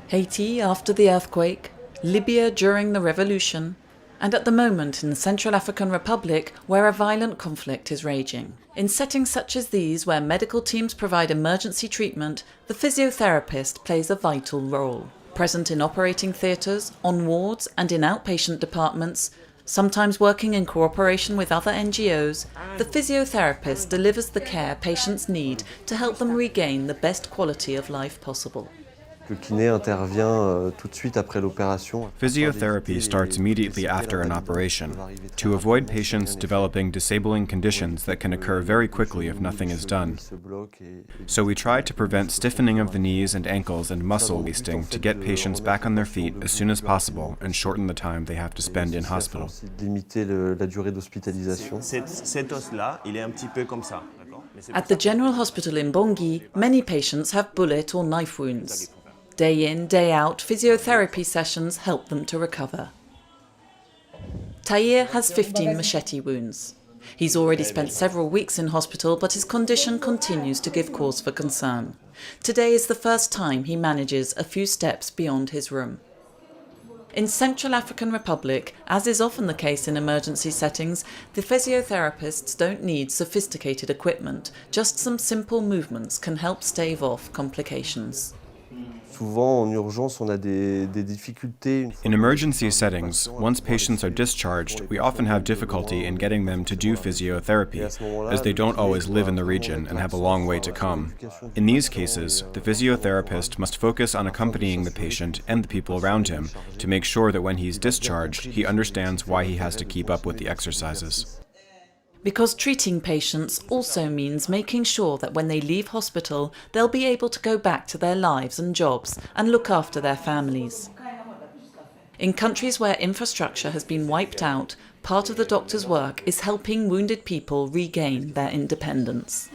Haiti after the earthquake, Libya during the revolution, and at the moment in the Central African Republic where a violent conflict is raging. In settings such as these where medical teams provide emergency treatment, the physiotherapist plays a vital role. Present in operating theatres, on wards and in outpatient departments, sometimes working in cooperation with other NGOs, the physiotherapist delivers the care patients need to help them regain the best quality of life possible. Le kiné intervient tout de suite après l'opération. Physiotherapy starts immediately after an operation to avoid patients developing disabling conditions that can occur very quickly if nothing is done. So we try to prevent stiffening of the knees and ankles and muscle wasting to get patients back on their feet as soon as possible and shorten the time they have to spend in hospital. Limiter la durée d'hospitalisation. Cet os-là, il est un petit peu comme ça. At the General Hospital in Bangui, many patients have bullet or knife wounds. Day in, day out, physiotherapy sessions help them to recover. Tahir has 15 machete wounds. He's already spent several weeks in hospital, but his condition continues to give cause for concern. Today is the first time he manages a few steps beyond his room. In Central African Republic, as is often the case in emergency settings, the physiotherapists don't need sophisticated equipment. Just some simple movements can help stave off complications. Souvent, en urgence, on a des difficultés. In emergency settings, once patients are discharged, we often have difficulty in getting them to do physiotherapy, as they don't always live in the region and have a long way to come. In these cases, the physiotherapist must focus on accompanying the patient and the people around him to make sure that when he's discharged, he understands why he has to keep up with the exercises. Because treating patients also means making sure that when they leave hospital, they'll be able to go back to their lives and jobs and look after their families. In countries where infrastructure has been wiped out, part of the doctor's work is helping wounded people regain their independence.